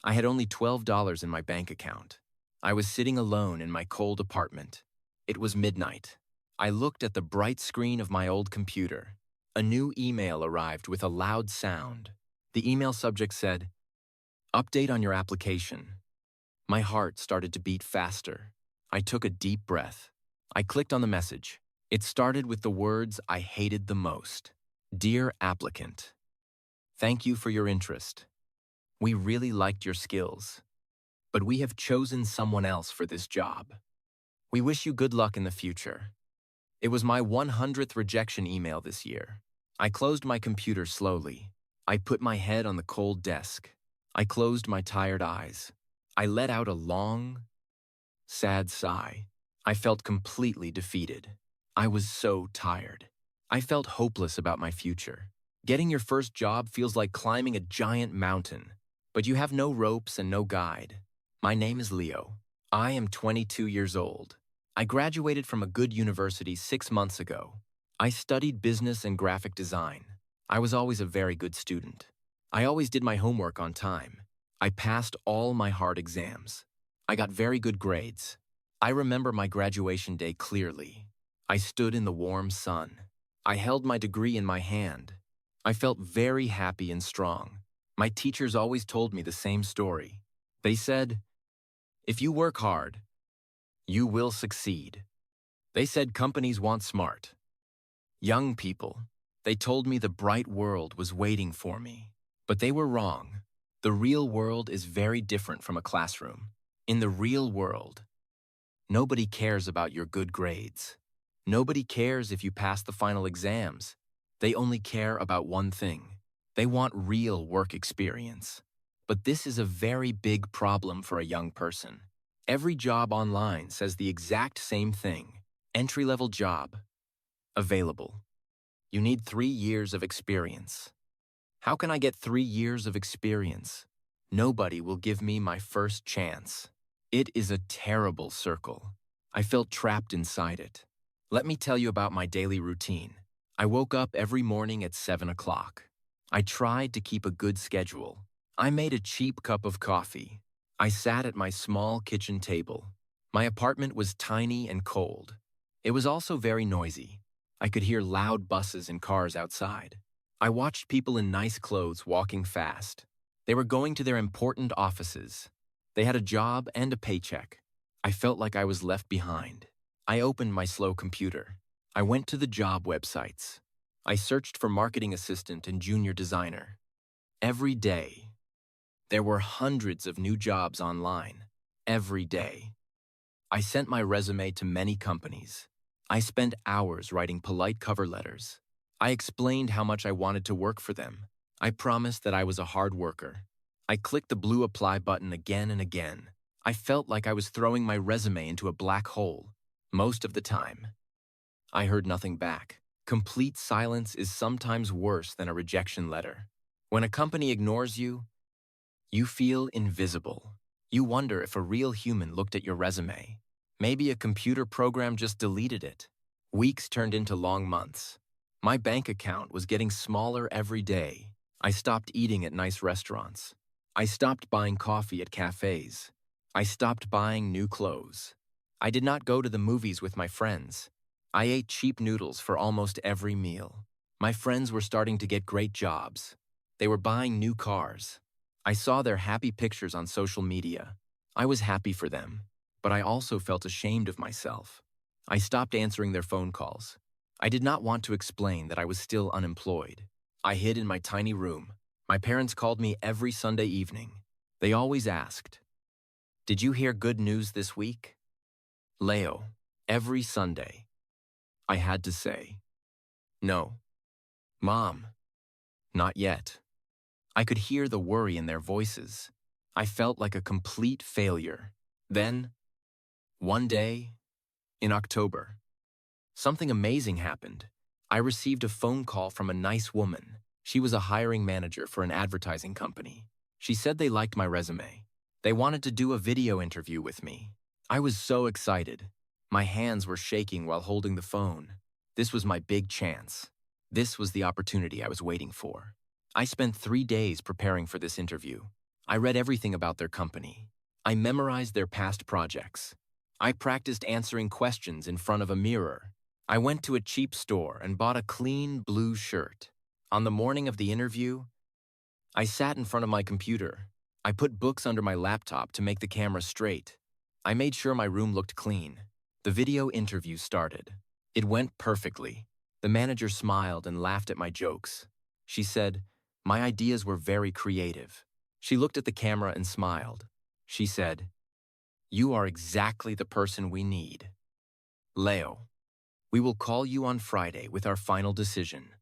I had only $12 in my bank account. I was sitting alone in my cold apartment. It was midnight. I looked at the bright screen of my old computer. A new email arrived with a loud sound. The email subject said, "Update on your application." My heart started to beat faster. I took a deep breath. I clicked on the message. It started with the words I hated the most. "Dear applicant, thank you for your interest. We really liked your skills, but we have chosen someone else for this job. We wish you good luck in the future." It was my 100th rejection email this year. I closed my computer slowly. I put my head on the cold desk. I closed my tired eyes. I let out a long, sad sigh. I felt completely defeated. I was so tired. I felt hopeless about my future. Getting your first job feels like climbing a giant mountain, but you have no ropes and no guide. My name is Leo. I am 22 years old. I graduated from a good university 6 months ago. I studied business and graphic design. I was always a very good student. I always did my homework on time. I passed all my hard exams. I got very good grades. I remember my graduation day clearly. I stood in the warm sun. I held my degree in my hand. I felt very happy and strong. My teachers always told me the same story. They said, "If you work hard, you will succeed." They said companies want smart, young people. They told me the bright world was waiting for me. But they were wrong. The real world is very different from a classroom. In the real world, nobody cares about your good grades. Nobody cares if you pass the final exams. They only care about one thing. They want real work experience. But this is a very big problem for a young person. Every job online says the exact same thing. Entry-level job. Available. You need 3 years of experience. How can I get 3 years of experience? Nobody will give me my first chance. It is a terrible circle. I felt trapped inside it. Let me tell you about my daily routine. I woke up every morning at 7 o'clock. I tried to keep a good schedule. I made a cheap cup of coffee. I sat at my small kitchen table. My apartment was tiny and cold. It was also very noisy. I could hear loud buses and cars outside. I watched people in nice clothes walking fast. They were going to their important offices. They had a job and a paycheck. I felt like I was left behind. I opened my slow computer. I went to the job websites. I searched for marketing assistant and junior designer. Every day, there were hundreds of new jobs online. Every day. I sent my resume to many companies. I spent hours writing polite cover letters. I explained how much I wanted to work for them. I promised that I was a hard worker. I clicked the blue apply button again and again. I felt like I was throwing my resume into a black hole. Most of the time, I heard nothing back. Complete silence is sometimes worse than a rejection letter. When a company ignores you, you feel invisible. You wonder if a real human looked at your resume. Maybe a computer program just deleted it. Weeks turned into long months. My bank account was getting smaller every day. I stopped eating at nice restaurants. I stopped buying coffee at cafes. I stopped buying new clothes. I did not go to the movies with my friends. I ate cheap noodles for almost every meal. My friends were starting to get great jobs. They were buying new cars. I saw their happy pictures on social media. I was happy for them, but I also felt ashamed of myself. I stopped answering their phone calls. I did not want to explain that I was still unemployed. I hid in my tiny room. My parents called me every Sunday evening. They always asked, "Did you hear good news this week?" Leo, every Sunday. I had to say, "No. Mom, not yet." I could hear the worry in their voices. I felt like a complete failure. Then, one day, in October, something amazing happened. I received a phone call from a nice woman. She was a hiring manager for an advertising company. She said they liked my resume. They wanted to do a video interview with me. I was so excited. My hands were shaking while holding the phone. This was my big chance. This was the opportunity I was waiting for. I spent 3 days preparing for this interview. I read everything about their company. I memorized their past projects. I practiced answering questions in front of a mirror. I went to a cheap store and bought a clean blue shirt. On the morning of the interview, I sat in front of my computer. I put books under my laptop to make the camera straight. I made sure my room looked clean. The video interview started. It went perfectly. The manager smiled and laughed at my jokes. She said, "My ideas were very creative." She looked at the camera and smiled. She said, "You are exactly the person we need. Leo, we will call you on Friday with our final decision."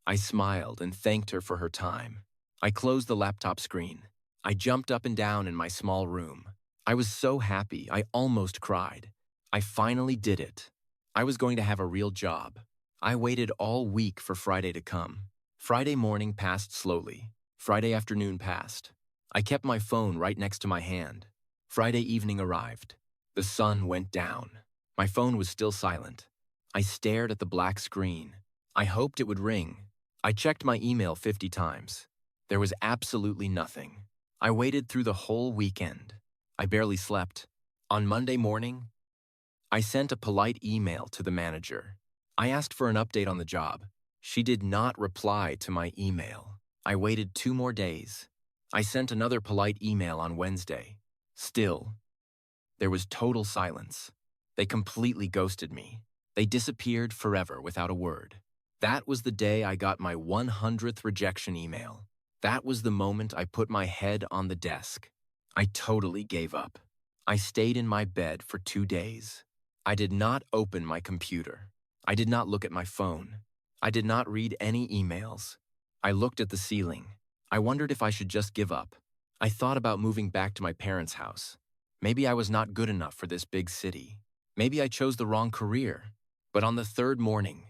I smiled and thanked her for her time. I closed the laptop screen. I jumped up and down in my small room. I was so happy, I almost cried. I finally did it. I was going to have a real job. I waited all week for Friday to come. Friday morning passed slowly. Friday afternoon passed. I kept my phone right next to my hand. Friday evening arrived. The sun went down. My phone was still silent. I stared at the black screen. I hoped it would ring. I checked my email 50 times. There was absolutely nothing. I waited through the whole weekend. I barely slept. On Monday morning, I sent a polite email to the manager. I asked for an update on the job. She did not reply to my email. I waited 2 more days. I sent another polite email on Wednesday. Still, there was total silence. They completely ghosted me. They disappeared forever without a word. That was the day I got my 100th rejection email. That was the moment I put my head on the desk. I totally gave up. I stayed in my bed for 2 days. I did not open my computer. I did not look at my phone. I did not read any emails. I looked at the ceiling. I wondered if I should just give up. I thought about moving back to my parents' house. Maybe I was not good enough for this big city. Maybe I chose the wrong career. But on the 3rd morning,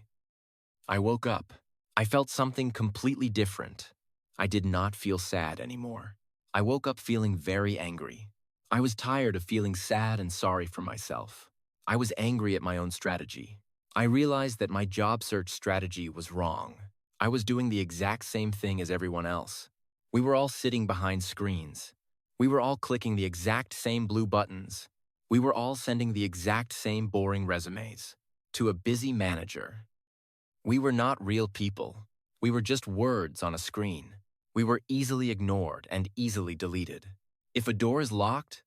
I woke up. I felt something completely different. I did not feel sad anymore. I woke up feeling very angry. I was tired of feeling sad and sorry for myself. I was angry at my own strategy. I realized that my job search strategy was wrong. I was doing the exact same thing as everyone else. We were all sitting behind screens. We were all clicking the exact same blue buttons. We were all sending the exact same boring resumes to a busy manager. We were not real people. We were just words on a screen. We were easily ignored and easily deleted. If a door is locked,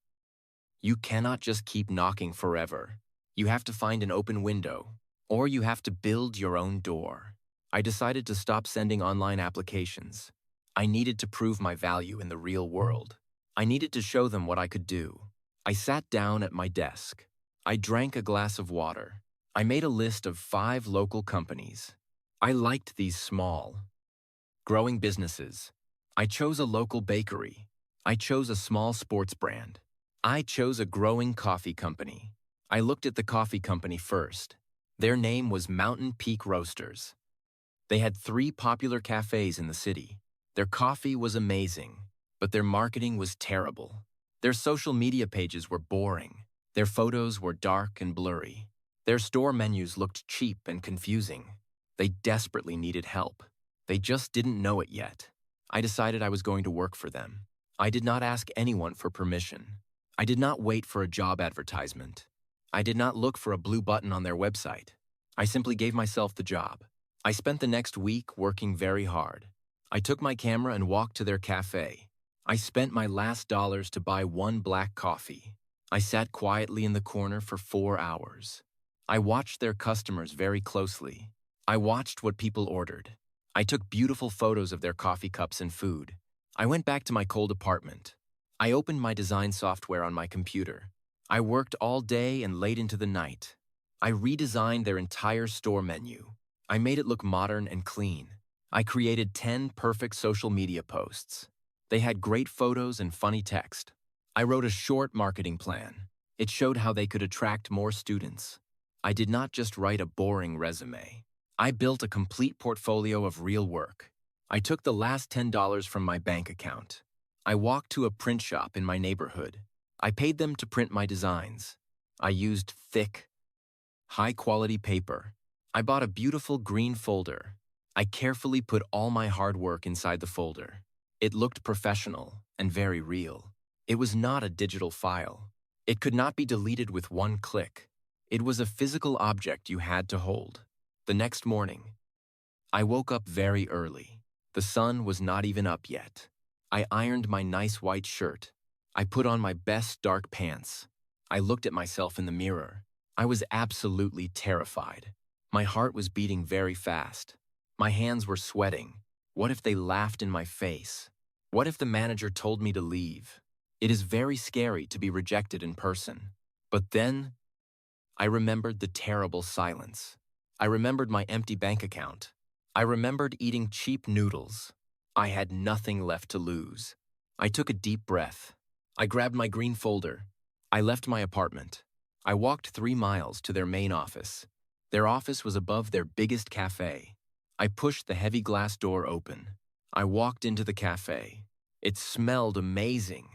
you cannot just keep knocking forever. You have to find an open window, or you have to build your own door. I decided to stop sending online applications. I needed to prove my value in the real world. I needed to show them what I could do. I sat down at my desk. I drank a glass of water. I made a list of 5 local companies. I liked these small, growing businesses. I chose a local bakery. I chose a small sports brand. I chose a growing coffee company. I looked at the coffee company first. Their name was Mountain Peak Roasters. They had 3 popular cafes in the city. Their coffee was amazing, but their marketing was terrible. Their social media pages were boring. Their photos were dark and blurry. Their store menus looked cheap and confusing. They desperately needed help. They just didn't know it yet. I decided I was going to work for them. I did not ask anyone for permission. I did not wait for a job advertisement. I did not look for a blue button on their website. I simply gave myself the job. I spent the next week working very hard. I took my camera and walked to their cafe. I spent my last dollars to buy 1 black coffee. I sat quietly in the corner for 4 hours. I watched their customers very closely. I watched what people ordered. I took beautiful photos of their coffee cups and food. I went back to my cold apartment. I opened my design software on my computer. I worked all day and late into the night. I redesigned their entire store menu. I made it look modern and clean. I created 10 perfect social media posts. They had great photos and funny text. I wrote a short marketing plan. It showed how they could attract more students. I did not just write a boring resume. I built a complete portfolio of real work. I took the last $10 from my bank account. I walked to a print shop in my neighborhood. I paid them to print my designs. I used thick, high-quality paper. I bought a beautiful green folder. I carefully put all my hard work inside the folder. It looked professional and very real. It was not a digital file. It could not be deleted with one click. It was a physical object you had to hold. The next morning, I woke up very early. The sun was not even up yet. I ironed my nice white shirt. I put on my best dark pants. I looked at myself in the mirror. I was absolutely terrified. My heart was beating very fast. My hands were sweating. What if they laughed in my face? What if the manager told me to leave? It is very scary to be rejected in person. But then, I remembered the terrible silence. I remembered my empty bank account. I remembered eating cheap noodles. I had nothing left to lose. I took a deep breath. I grabbed my green folder. I left my apartment. I walked 3 miles to their main office. Their office was above their biggest cafe. I pushed the heavy glass door open. I walked into the cafe. It smelled amazing.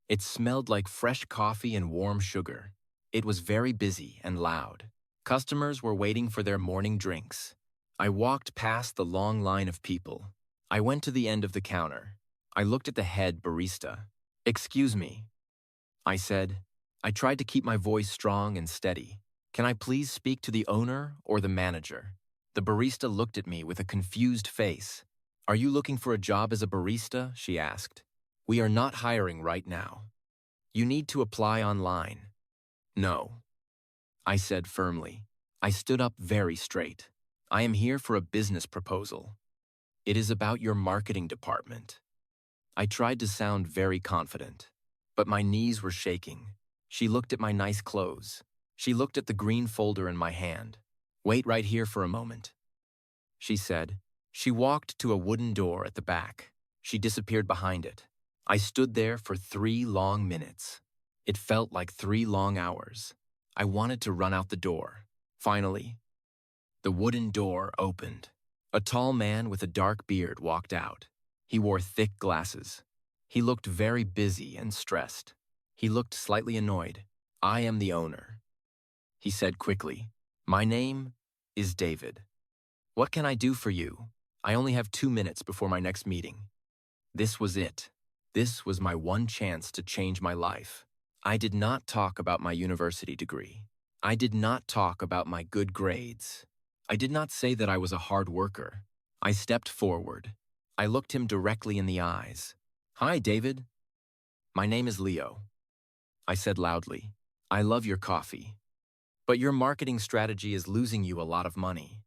It smelled like fresh coffee and warm sugar. It was very busy and loud. Customers were waiting for their morning drinks. I walked past the long line of people. I went to the end of the counter. I looked at the head barista. "Excuse me," I said. I tried to keep my voice strong and steady. "Can I please speak to the owner or the manager?" The barista looked at me with a confused face. "Are you looking for a job as a barista?" she asked. "We are not hiring right now. You need to apply online." "No," I said firmly. I stood up very straight. "I am here for a business proposal. It is about your marketing department." I tried to sound very confident, but my knees were shaking. She looked at my nice clothes. She looked at the green folder in my hand. "Wait right here for a moment," she said. She walked to a wooden door at the back. She disappeared behind it. I stood there for 3 long minutes. It felt like 3 long hours. I wanted to run out the door. Finally, the wooden door opened. A tall man with a dark beard walked out. He wore thick glasses. He looked very busy and stressed. He looked slightly annoyed. "I am the owner," he said quickly. "My name is David. What can I do for you? I only have 2 minutes before my next meeting." This was it. This was my one chance to change my life. I did not talk about my university degree. I did not talk about my good grades. I did not say that I was a hard worker. I stepped forward. I looked him directly in the eyes. "Hi, David. My name is Leo," I said loudly. "I love your coffee. But your marketing strategy is losing you a lot of money."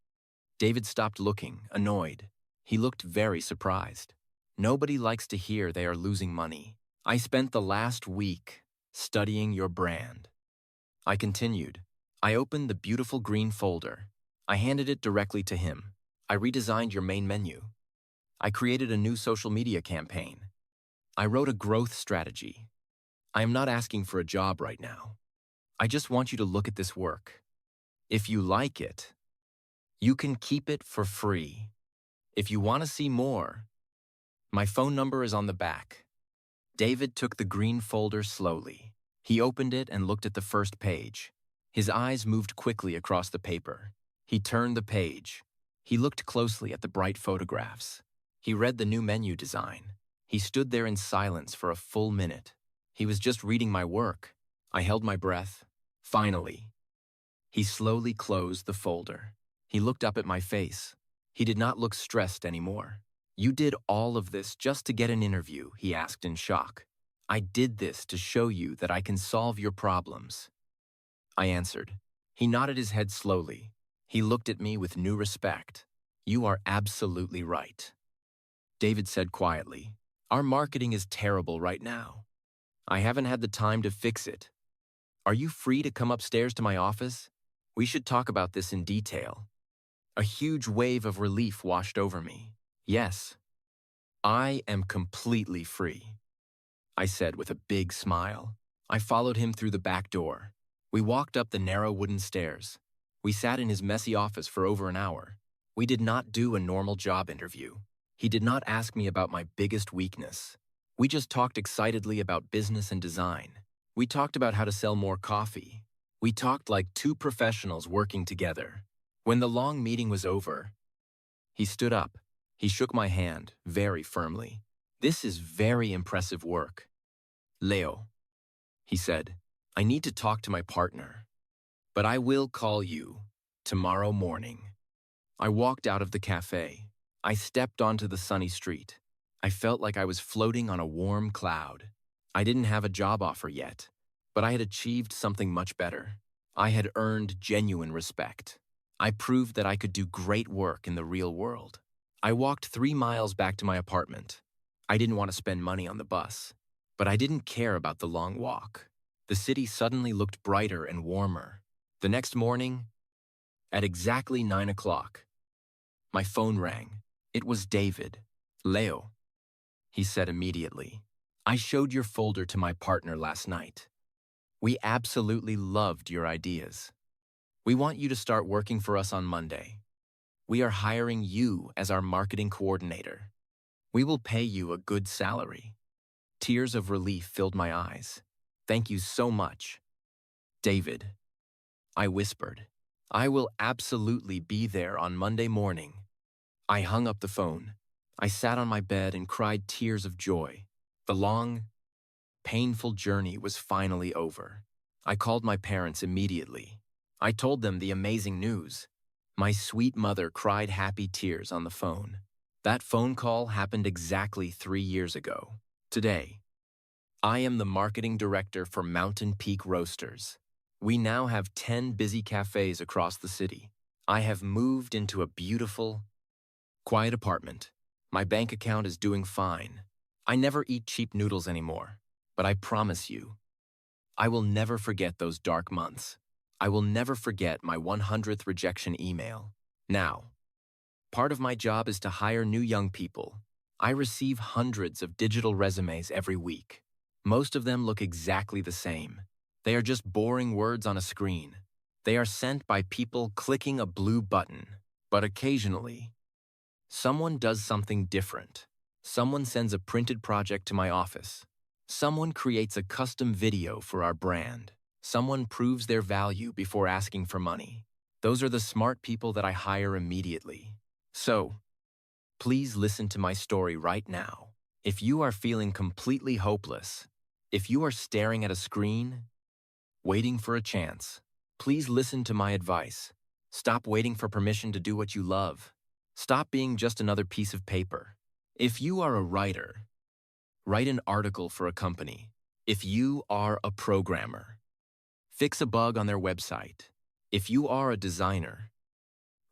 David stopped looking, annoyed. He looked very surprised. "Nobody likes to hear they are losing money. I spent the last week studying your brand." I continued. I opened the beautiful green folder. I handed it directly to him. "I redesigned your main menu. I created a new social media campaign. I wrote a growth strategy. I am not asking for a job right now. I just want you to look at this work. If you like it, you can keep it for free. If you want to see more, my phone number is on the back." David took the green folder slowly. He opened it and looked at the first page. His eyes moved quickly across the paper. He turned the page. He looked closely at the bright photographs. He read the new menu design. He stood there in silence for a full minute. He was just reading my work. I held my breath. Finally, he slowly closed the folder. He looked up at my face. He did not look stressed anymore. "You did all of this just to get an interview?" he asked in shock. "I did this to show you that I can solve your problems," I answered. He nodded his head slowly. He looked at me with new respect. "You are absolutely right," David said quietly. "Our marketing is terrible right now. I haven't had the time to fix it. Are you free to come upstairs to my office? We should talk about this in detail." A huge wave of relief washed over me. "Yes, I am completely free," I said with a big smile. I followed him through the back door. We walked up the narrow wooden stairs. We sat in his messy office for over an hour. We did not do a normal job interview. He did not ask me about my biggest weakness. We just talked excitedly about business and design. We talked about how to sell more coffee. We talked like 2 professionals working together. When the long meeting was over, he stood up. He shook my hand very firmly. This is very impressive work. Leo, he said, I need to talk to my partner, but I will call you tomorrow morning. I walked out of the cafe. I stepped onto the sunny street. I felt like I was floating on a warm cloud. I didn't have a job offer yet, but I had achieved something much better. I had earned genuine respect. I proved that I could do great work in the real world. I walked 3 miles back to my apartment. I didn't want to spend money on the bus, but I didn't care about the long walk. The city suddenly looked brighter and warmer. The next morning, at exactly 9 o'clock, my phone rang. It was David. Leo, he said immediately. I showed your folder to my partner last night. We absolutely loved your ideas. We want you to start working for us on Monday. We are hiring you as our marketing coordinator. We will pay you a good salary. Tears of relief filled my eyes. Thank you so much. David, I whispered. I will absolutely be there on Monday morning. I hung up the phone. I sat on my bed and cried tears of joy. The long, painful journey was finally over. I called my parents immediately. I told them the amazing news. My sweet mother cried happy tears on the phone. That phone call happened exactly 3 years ago. Today, I am the marketing director for Mountain Peak Roasters. We now have 10 busy cafes across the city. I have moved into a beautiful, quiet apartment. My bank account is doing fine. I never eat cheap noodles anymore, but I promise you, I will never forget those dark months. I will never forget my 100th rejection email. Now, part of my job is to hire new young people. I receive hundreds of digital resumes every week. Most of them look exactly the same. They are just boring words on a screen. They are sent by people clicking a blue button. But occasionally, someone does something different. Someone sends a printed project to my office. Someone creates a custom video for our brand. Someone proves their value before asking for money. Those are the smart people that I hire immediately. So, please listen to my story right now. If you are feeling completely hopeless, if you are staring at a screen, waiting for a chance, please listen to my advice. Stop waiting for permission to do what you love. Stop being just another piece of paper. If you are a writer, write an article for a company. If you are a programmer, fix a bug on their website. If you are a designer,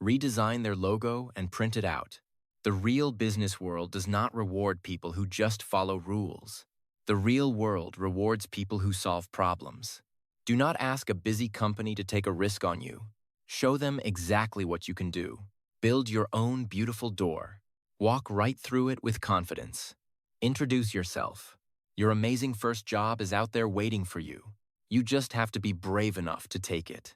redesign their logo and print it out. The real business world does not reward people who just follow rules. The real world rewards people who solve problems. Do not ask a busy company to take a risk on you. Show them exactly what you can do. Build your own beautiful door. Walk right through it with confidence. Introduce yourself. Your amazing first job is out there waiting for you. You just have to be brave enough to take it.